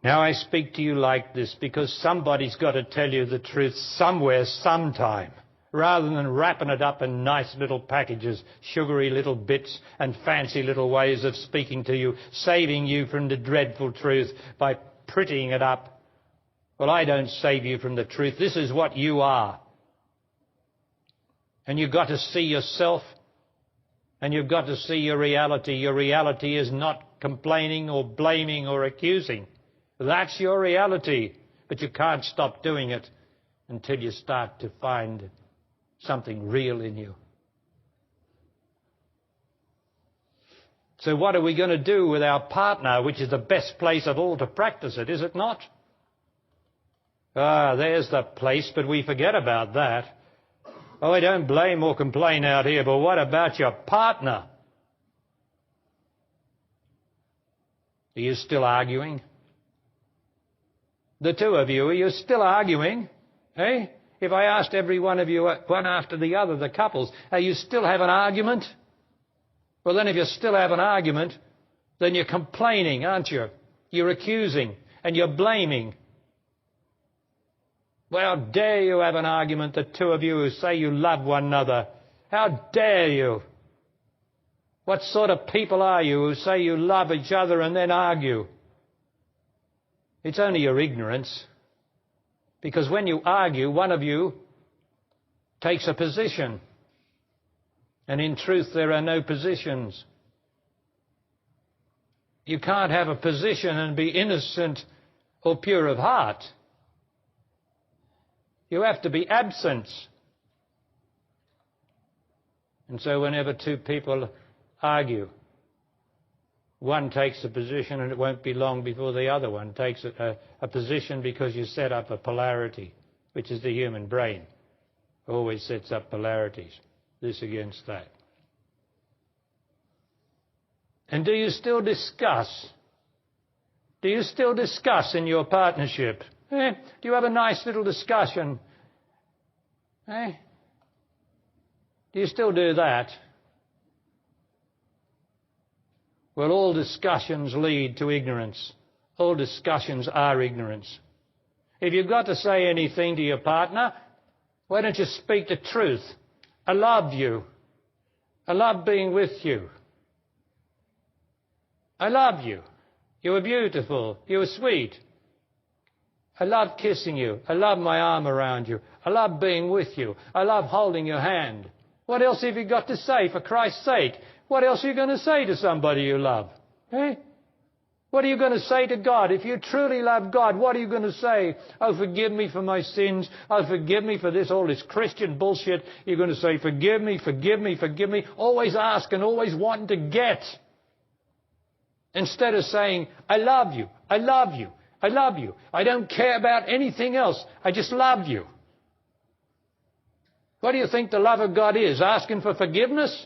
Now I speak to you like this because somebody's got to tell you the truth somewhere, sometime, rather than wrapping it up in nice little packages, sugary little bits and fancy little ways of speaking to you, saving you from the dreadful truth by prettying it up. Well, I don't save you from the truth. This is what you are. And you've got to see yourself, and you've got to see your reality. Your reality is not complaining or blaming or accusing. That's your reality, but you can't stop doing it until you start to find something real in you. So what are we going to do with our partner, which is the best place of all to practice it, is it not? There's the place, but we forget about that. Oh, I don't blame or complain out here, but what about your partner? Are you still arguing? The two of you, are you still arguing? Eh? If I asked every one of you, one after the other, the couples, are you still have an argument? Well, then if you still have an argument, then you're complaining, aren't you? You're accusing and you're blaming. Well, how dare you have an argument, the two of you who say you love one another? How dare you? What sort of people are you who say you love each other and then argue? It's only your ignorance. Because when you argue, one of you takes a position. And in truth, there are no positions. You can't have a position and be innocent or pure of heart. You have to be absent. And so whenever two people argue, one takes a position, and it won't be long before the other one takes a position, because you set up a polarity, which is the human brain. Always sets up polarities, this against that. And do you still discuss? Do you still discuss in your partnership? Do you have a nice little discussion? Do you still do that? Well, all discussions lead to ignorance. All discussions are ignorance. If you've got to say anything to your partner, why don't you speak the truth? I love you. I love being with you. I love you. You are beautiful. You are sweet. I love kissing you. I love my arm around you. I love being with you. I love holding your hand. What else have you got to say, for Christ's sake? What else are you going to say to somebody you love? What are you going to say to God? If you truly love God, what are you going to say? Oh, forgive me for my sins. Oh, forgive me for this, all this Christian bullshit. You're going to say, forgive me, forgive me, forgive me. Always ask and always wanting to get. Instead of saying, I love you, I love you, I love you. I don't care about anything else. I just love you. What do you think the love of God is? Asking for forgiveness?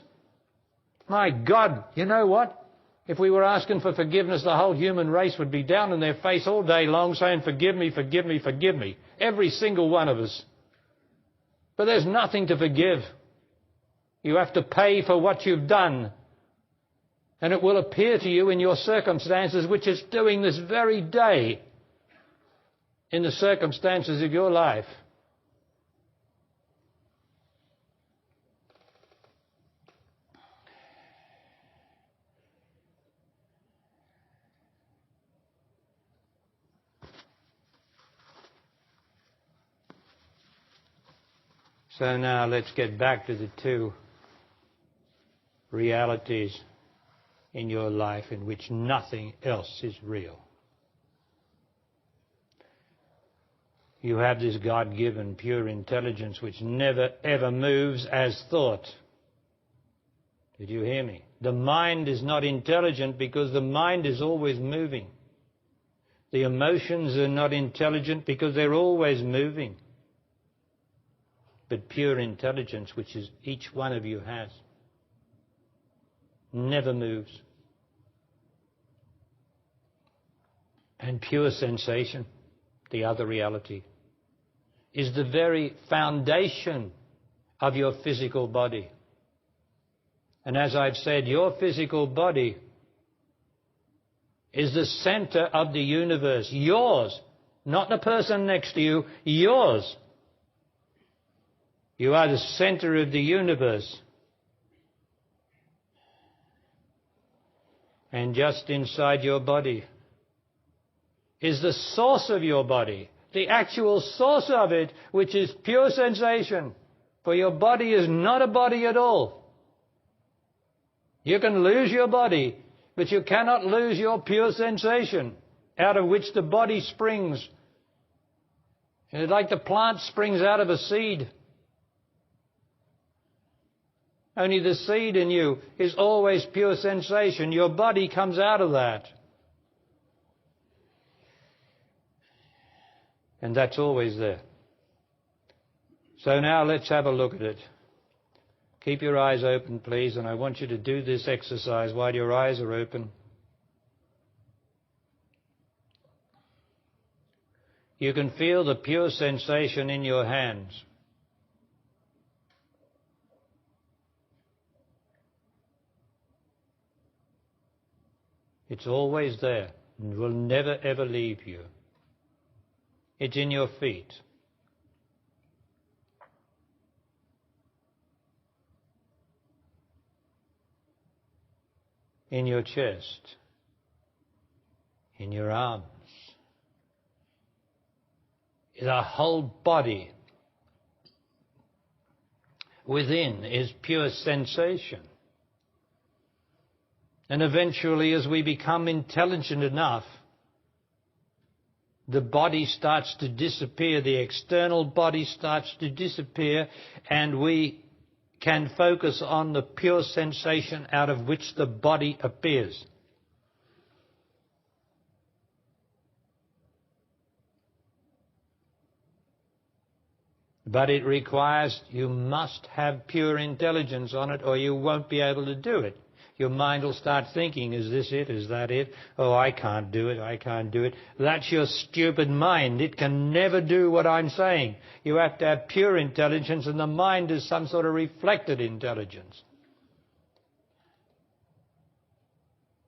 My God, you know what? If we were asking for forgiveness, the whole human race would be down on their face all day long saying, forgive me, forgive me, forgive me. Every single one of us. But there's nothing to forgive. You have to pay for what you've done. And it will appear to you in your circumstances, which is doing this very day in the circumstances of your life. So now let's get back to the two realities in your life in which nothing else is real. You have this God-given pure intelligence which never ever moves as thought. Did you hear me? The mind is not intelligent because the mind is always moving. The emotions are not intelligent because they're always moving. But pure intelligence, which is each one of you has, never moves. And pure sensation, the other reality, is the very foundation of your physical body. And as I've said, your physical body is the center of the universe. Yours. Not the person next to you. Yours. You are the center of the universe. And just inside your body is the source of your body, the actual source of it, which is pure sensation. For your body is not a body at all. You can lose your body, but you cannot lose your pure sensation, out of which the body springs. It's like the plant springs out of a seed. Only the seed in you is always pure sensation. Your body comes out of that. And that's always there. So now let's have a look at it. Keep your eyes open, please, and I want you to do this exercise while your eyes are open. You can feel the pure sensation in your hands. It's always there and will never ever leave you. It's in your feet. In your chest. In your arms. The whole body within is pure sensation. And eventually, as we become intelligent enough, the body starts to disappear, the external body starts to disappear, and we can focus on the pure sensation out of which the body appears. But it requires, you must have pure intelligence on it, or you won't be able to do it. Your mind will start thinking, is this it? Is that it? Oh, I can't do it. I can't do it. That's your stupid mind. It can never do what I'm saying. You have to have pure intelligence, and the mind is some sort of reflected intelligence.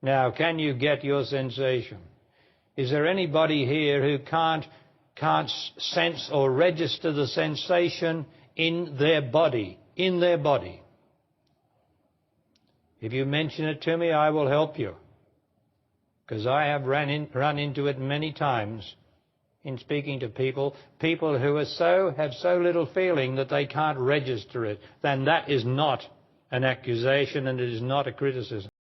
Now, can you get your sensation? Is there anybody here who can't sense or register the sensation in their body? In their body. If you mention it to me, I will help you. Because I have run into it many times in speaking to people who have so little feeling that they can't register it. Then that is not an accusation and it is not a criticism.